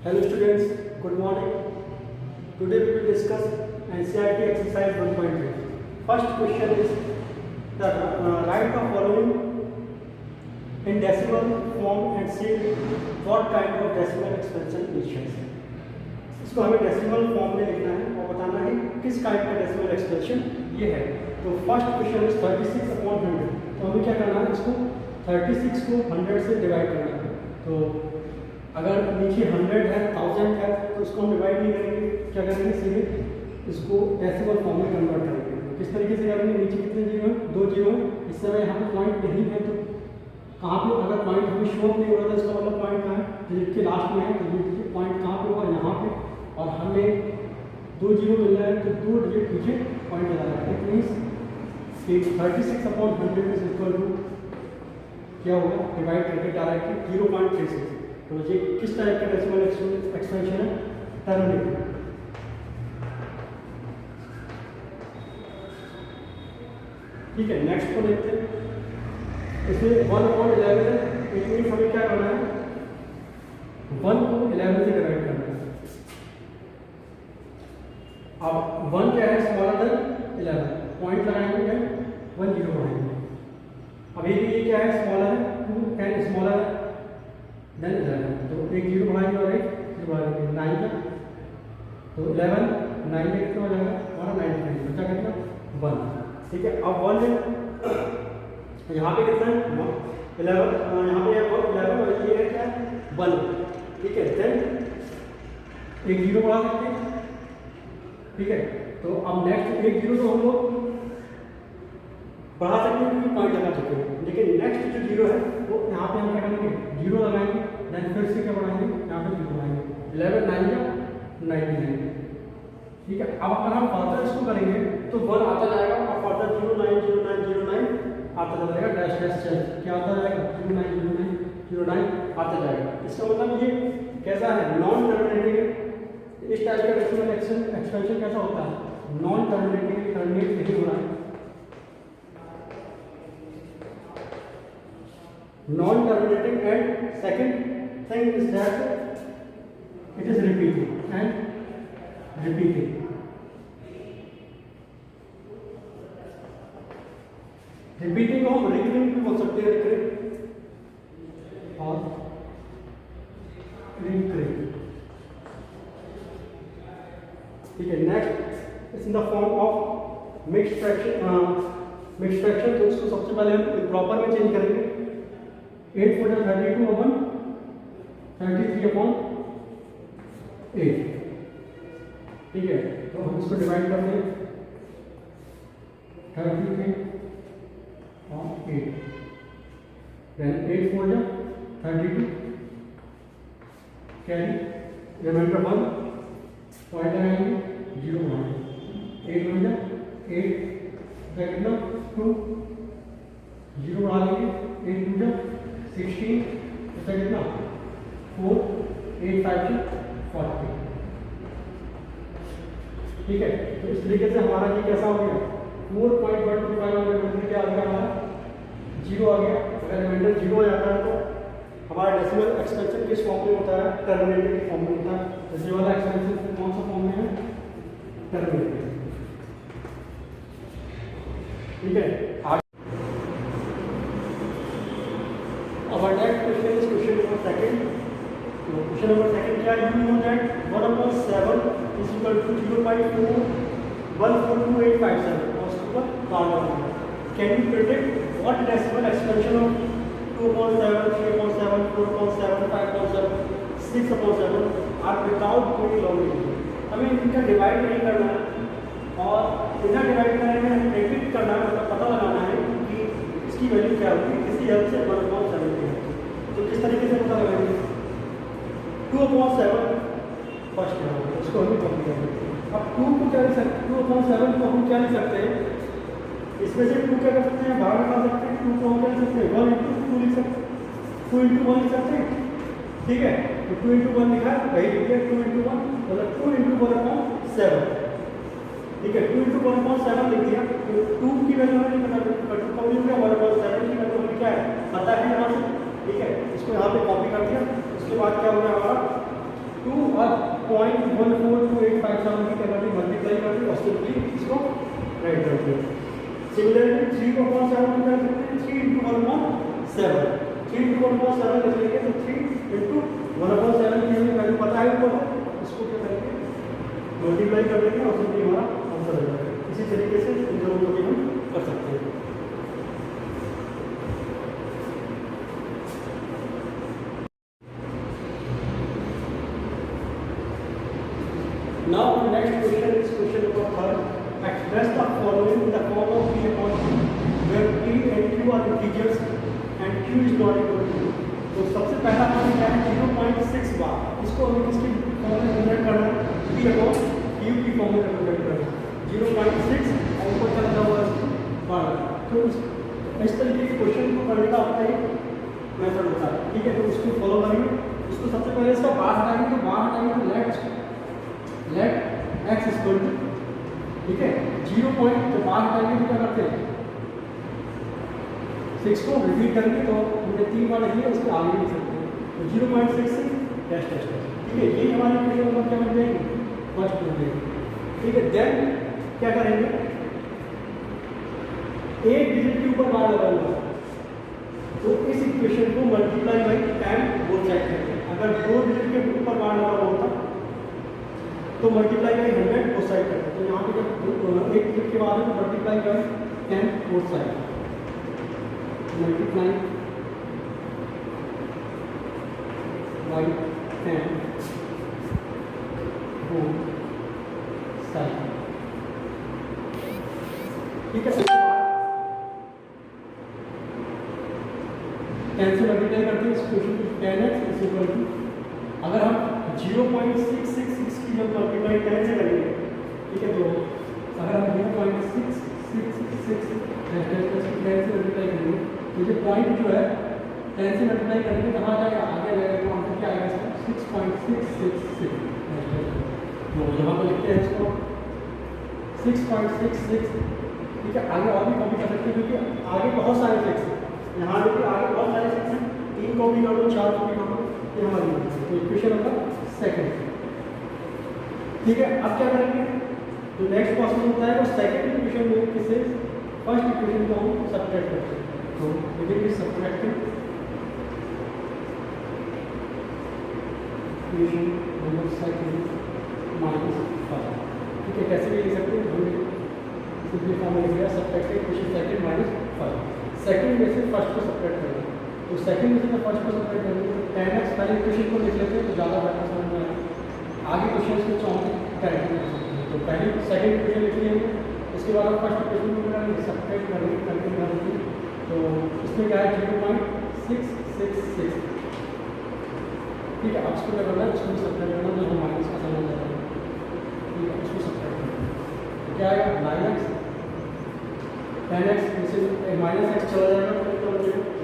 Hello students, good morning. Today we will discuss NCERT exercise 1.3. First question is write the following in decimal form and see what kind of decimal expansion each has. इसको हमें decimal form में लिखना है और बताना है किस type का डेसिमल एक्सप्रेशन ये है। तो फर्स्ट क्वेश्चन इज 36/100। तो हमें क्या करना है, इसको 36 को 100 से डिवाइड करना है। तो अगर नीचे 100 है, 1000 है, तो उसको हम डिवाइड नहीं करेंगे, क्या करेंगे, सीधे इसको डेसिमल फॉर्म में कन्वर्ट करेंगे। तो किस तरीके से करेंगे, नीचे कितने जीरो हैं, 2 जीरो हैं। इस समय यहाँ पे पॉइंट नहीं है, तो कहाँ पे अगर पॉइंट हमें शो नहीं हो रहा था, इसका मतलब पॉइंट कहाँ है, डिजिट के लास्ट में है, तो ये पॉइंट कहाँ पे होगा, यहाँ पे। और हमें 2 जीरो मिल रहा है, तो 2 डिजिट पीछे पॉइंट लगा रहा है। इट मीन्स कि 36/100 इज इक्वल टू क्या होगा, डिवाइड करके डायरेक्टली 0.36। तो ये किस टाइप का डेसिमल एक्सपेंशन है, टर्मिनेटिव। ठीक है, नेक्स्ट को देखते हैं। इसमें 1/11 है, इट मीन्स हमें क्या करना है, 1 को 11 से डिवाइड करना है। अब 1 क्या है, स्मॉलर देन 11, पॉइंट लगाएंगे, 1 जीरो बढ़ाएंगे। अभी भी ये क्या है, स्मॉलर है, 2 10 स्मॉलर देन 11, तो 1 जीरो बढ़ाएंगे और 1 जीरो बढ़ाएंगे, 9 का, तो 11 9 का कितना हो जाएगा, हमारा 99, बचा कितना 1। ठीक है, अब 1 है, यहाँ पे कितना है 11, यहाँ पे 11 और ये है क्या 1। ठीक है, देन 1 जीरो बढ़ा सकते हैं। ठीक है, तो अब नेक्स्ट 1 जीरो तो हम लोग बढ़ा सकते हैं क्योंकि पॉइंट लगा चुके हैं, लेकिन नेक्स्ट जो जीरो है वो यहाँ पे हम क्या करेंगे, जीरो लगाएंगे, देन फिर से क्या बढ़ाएंगे, यहाँ पे जीरो बढ़ाएंगे, 11 9 का 99। ठीक है, अब अगर हम फर्दर इसको करेंगे तो 1 आता जाएगा और फर्दर 090909 आता जाएगा, डैश डैश डैश क्या आता जाएगा, 090909 आता जाएगा। इसका मतलब ये कैसा है, नॉन टर्मिनेटिंग। इस टाइप का डेसिमल एक्सपेंशन कैसा होता है, नॉन टर्मिनेटिंग, टर्मिनेट नहीं हो रहा है, non terminating. And second thing is that it is repeating and repeating. Repeating को हम रिकरिंग भी बोल सकते हैं, रिकरिंग और रिकरिंग। ठीक है, next is in the form of mixed fraction. Mixed fraction, तो इसको सबसे पहले हम प्रॉपर में चेंज करेंगे। 8 4 32 अपन 33/8। ठीक है, तो हम इसको डिवाइड करते हैं 33 और 8, देन 8 4 32 कैरी, रिमाइंडर 1 पॉइंट लगाएंगे, 0 बढ़ाएंगे, 8 1 8 कितना 2 0 बढ़ा लेंगे, 8 2 16 इसका कितना 4 8 5 40। ठीक है, तो इस तरीके से हमारा ये कैसा हो गया, 4.125 क्या आ गया, हमारा 0 आ गया। अगर रिमाइंडर 0 आ जाता है तो हमारा डेसिमल एक्सपेंशन किस फॉर्म में होता है, टर्मिनेटिव के फॉर्म में होता है। तो ये वाला एक्सपेंशन कौन सा फॉर्म में है, टर्मिनेटिव। ठीक है, our next question is question number 2. So question number 2 क्या है, you know that 1/7 is equal to 0.414287 और उसके ऊपर कार्बन है। Can you predict what decimal expansion of 2/7, 3/7, 4/7, 5/7, 6/7 are without कोई लॉगिंग। हमें इनका डिवाइड नहीं करना है और बिना डिवाइड करने में हमें प्रेडिक्ट करना है, मतलब पता लगाना है कि इसकी वैल्यू क्या होगी, किसी हेल्प से 1/7 की। तो किस तरीके से पता लगाएंगे, 2/7 फर्स्ट है, उसको हम कॉपी करेंगे। अब 2 को क्या लिख सकते हैं, 2/7 को हम क्या लिख सकते हैं, इसमें से 2 क्या कर सकते हैं, बाहर निकाल सकते हैं। 2 को हम क्या लिख सकते हैं, 1 × 2 लिख सकते हैं, 2 × 1 लिख सकते हैं। ठीक है, तो 2 × 1 लिखा है, वही लिखिए 2 × 1 मतलब 2 × 1/7। ठीक है, 2 × 1/7 लिख दिया। तो 2 की वैल्यू हमें नहीं पता, 2 की वैल्यू 1/7 की वैल्यू हमें क्या है पता है यहाँ से। ठीक है, इसको यहाँ पे कॉपी कर दिया। उसके बाद क्या हो गया हमारा 2 और 0.14285 की क्या करते हैं मल्टीप्लाई करते हैं और सिंपली इसको राइट करते हैं। सिमिलरली 3 को कौन सा हम कर सकते हैं 3 into 1/7 3 into 1/7 लिखेंगे तो 3 into 1/7 की हमें वैल्यू पता है ऊपर इसको क्या करेंगे मल्टीप्लाई कर देंगे और सिंपली हमारा आंसर आ जाएगा। इसी तरीके से इन दोनों को भी हम कर सकते हैं। Now the next question is question number 3. Express the following in the form of P upon Q, where P and Q are integers and Q is not equal to 2. तो सबसे पहला हमें क्या है 0.6 बार इसको हमें किसकी फॉर्म में कन्वर्ट करना है P अपॉन Q की फॉर्म में कन्वर्ट करना है 0.6 और ऊपर चला हुआ है बार। तो इस तरीके के क्वेश्चन को करने का आपका एक मेथड होता है, ठीक है। तो उसको फॉलो करेंगे। इसको सबसे पहले इसका बार हटाएंगे तो बार हटाएंगे तो लेट x इक्वल टू, ठीक है 0 पॉइंट तो बार हटाएंगे तो क्या करते हैं 6 को रिपीट करेंगे तो हमने 3 बार लिखी है उसके आगे लिख सकते हैं तो 0.66 डैश डैश, ठीक है। ये हमारी इक्वेशन नंबर क्या बन जाएगी फर्स्ट बन जाएगी, ठीक है। देन क्या करेंगे एक डिजिट के ऊपर बार लगा हुआ तो इस इक्वेशन को मल्टीप्लाई बाई 10 बोथ साइड करेंगे। अगर 2 डिजिट के ऊपर बार लगा हुआ होता तो मल्टीप्लाई बाई 100 बोथ साइड करते हैं। तो यहाँ पे जब एक डिजिट के बाद है multiply by 10 both side multiply by 10 both side, ठीक है। 10 से मल्टीप्लाई करते हैं इस क्वेश्चन को 10x इज इक्वल टू, अगर हम 0.666 की जब मल्टीप्लाई 10 से करेंगे, ठीक है। तो अगर हम 0.666 10 से मल्टीप्लाई करेंगे तो ये पॉइंट जो है 10 से मल्टीप्लाई करेंगे कहाँ जाएगा आगे जाएगा तो आंसर क्या आएगा इसका 6.666। तो यहाँ पर लिखते हैं इसको 6.66, ठीक है। आगे और भी कॉपी कर सकते हैं क्योंकि आगे बहुत सारे फिक्स हैं, यहाँ देखिए आगे बहुत सारे फिक्स हैं, 3 कॉपी कर लो 4 कॉपी कर लो ये हमारी तो इक्वेशन नंबर सेकंड, ठीक है। अब क्या करेंगे तो नेक्स्ट क्वेश्चन होता है वो सेकंड इक्वेशन में किसे फर्स्ट इक्वेशन को हम सब्ट्रैक्ट करते हैं तो it is subtracting equation number second minus first, ठीक है। कैसे भी लिख सकते हैं हमने सिंपली फॉर्म में लिख दिया subtracting equation second minus first. Second में से फर्स्ट को सब्ट्रैक्ट करेंगे तो सेकंड में से फर्स्ट को सब्ट्रैक्ट करेंगे तो 10x पहले इक्वेशन को लिख लेते हैं तो ज़्यादा बेटर समझ में आएगा। आगे क्वेश्चन को चाहेंगे करेक्ट कर सकते हैं तो पहले सेकंड इक्वेशन लिख लेंगे उसके बाद फर्स्ट इक्वेशन को करेंगे सब्ट्रैक्ट करेंगे तो इसमें क्या है 0.666, ठीक है। अब इसको क्या करना है इसको सब्ट्रैक्ट करना तो हम माइनस का साइन हो जाएगा, ठीक है। इसको सब्ट्रैक्ट करना तो क्या आएगा 9x 10x माइनस x चला जाएगा तो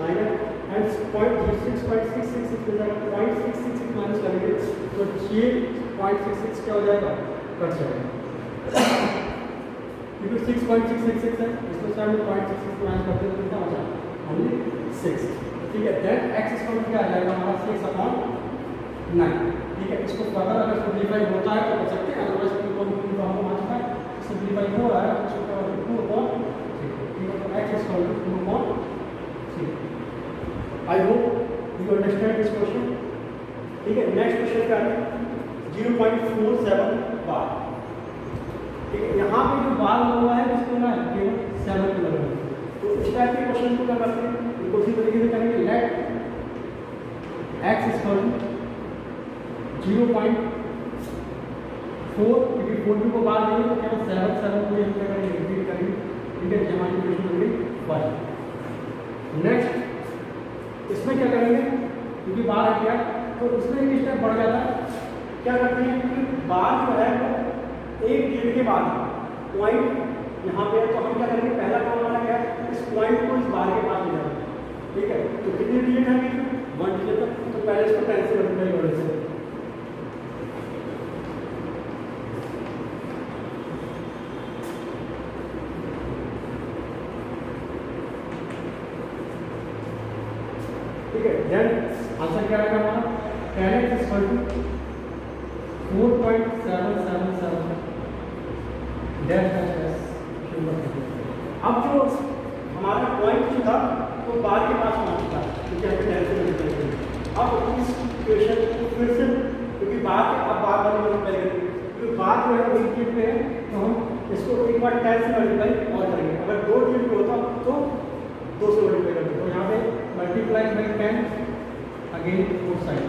9x एंड 0.666 मिल जाएगा 0.666 माइनस करेंगे तो ये 0.66 क्या हो जाएगा कट जाएगा क्योंकि 6.666 है इसको से हम 0.66 माइनस करते हैं तो कितना हो जाएगा ओनली 6, ठीक है। देन x इक्वल क्या आ जाएगा हमारा 6/9, ठीक है। इसको फर्दर अगर सिंपलीफाई होता है तो कर सकते हैं अदरवाइज हम आ चुका है सिंपलीफाई हो रहा है इसको क्या होगा 2/3, ठीक है। तो x equal to 2/3। I hope you understand this question, ठीक है। नेक्स्ट क्वेश्चन क्या है 0.47 बार, ठीक है। यहाँ पे जो बार लगा हुआ है इसको ना केवल 7 पे लगा हुआ है तो इस टाइप के क्वेश्चन को क्या करते हैं इनको उसी तरीके से करेंगे लेट x इक्वल टू 0.4 क्योंकि 4 को बार देंगे तो केवल 7 को हम क्या करेंगे रिपीट करेंगे, ठीक है। हमारी इक्वेशन बन गई 1। नेक्स्ट इसमें क्या करेंगे क्योंकि बार आ गया तो इसमें एक स्टेप बढ़ जाता है, क्या करते हैं कि बार जो है वो एक डिजिट के बाद पॉइंट यहाँ पे है तो हम क्या करेंगे पहला काम हमारा क्या है इस पॉइंट को इस बार के पास ले जाएंगे, ठीक है। तो कितने डिजिट है 1 डिजिट तक तो पहले इसको 10 से मल्टीप्लाई कर देते हैं, ठीक है। देन आंसर क्या आएगा हमारा 10x equal to 4.777 dash dash dash. अब जो हमारा पॉइंट जो था वो बार के पास पहुंच था, क्योंकि हमने टेंस से मल्टीप्लाई किया। अब इस इक्वेशन को फिर से, क्योंकि बार के अब बार वाली मल्टीप्लाई करेंगे, क्योंकि बार जो है वो एक डिजिट पे है, तो हम इसको एक बार 10 से मल्टीप्लाई और करेंगे। अगर 2 डिजिट पे होता तो 2 से मल्टीप्लाई करेंगे। तो यहाँ पे multiply by 10 again both side.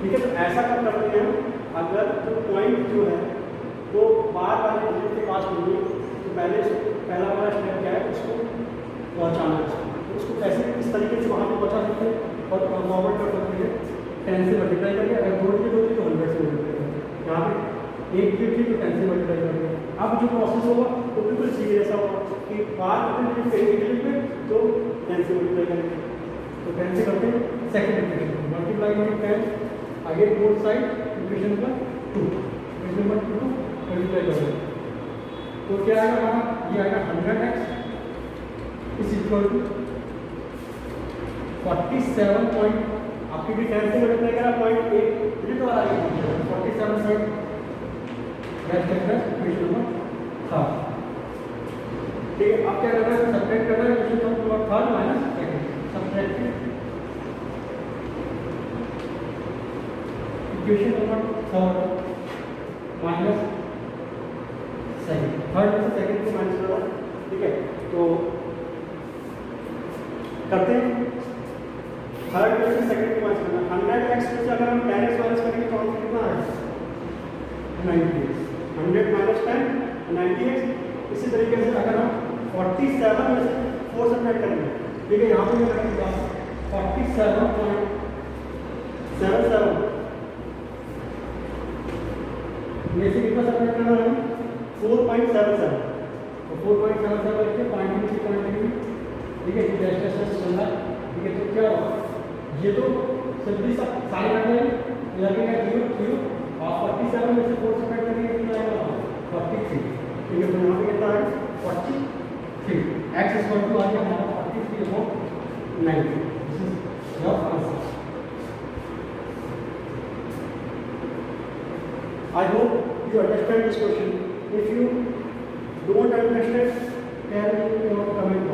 ठीक है, तो ऐसा कब करते हैं, अगर जो पॉइंट जो है वो बार वाले डिजिट के पास नहीं है, तो पहले पहला वाला स्टेप क्या है, उसको पहुंचाना है। तो उसको कैसे इस तरीके से वहाँ पे पहुंचा सकते हैं और फॉरवर्ड कर सकते हैं 10 से मल्टीप्लाई करिए। अगर 2 डिजिट होती तो 100 से मल्टीप्लाई करिए। यहाँ पे एक डिजिट थी तो 10 से मल्टीप्लाई करिए। अब जो प्रोसेस होगा वो बिल्कुल सीधे ऐसा होगा कि बार डिजिट पे एक डिजिट पे तो 10 से मल्टीप्लाई करेंगे। तो 10 से करते हैं second equation, multiply by 10 again both side, equation number 2, equation number 2 multiply करेंगे। तो क्या आएगा हमारा, ये आएगा 100x is equal to 47 point, आपकी भी 10 से मल्टीप्लाई करा पॉइंट एक डिजिट वाला आएगा 47 पॉइंट इक्वेशन नंबर 3। ठीक है, अब क्या करना है, सब्ट्रैक्ट करना है equation number 3 minus second, subtract equation number 3 minus second, third में से सेकंड को माइनस करना। ठीक है, तो करते हैं, थर्ड में से सेकंड को माइनस करना। 100x में से अगर हम 10x माइनस करेंगे तो आंसर कितना आएगा, 90x। 100 minus 10 90x। इसी तरीके से अगर हम 47 में से 4 सब्ट्रैक्ट करेंगे, ठीक है, यहाँ पे मैं रखूँगा 47.77 में से कितना सब्ट्रैक्ट करना है, 4.77। तो 4.77 लिखते हैं, पॉइंट में से पॉइंट में, ठीक है, डैश डैश डैश चलना। ठीक है, तो क्या होगा, ये तो सिंपली सब सारे कट जाएंगे, लगेगा 0 0 और 47 में से 4 सब्ट्रैक्ट करेंगे कितना आएगा, 43। ठीक है, तो यहाँ पे कितना है 43। x इक्वल टू आ गया हमारा 43/90। This is your answer. I hope you understand this question. If you don't understand, tell me in your comment.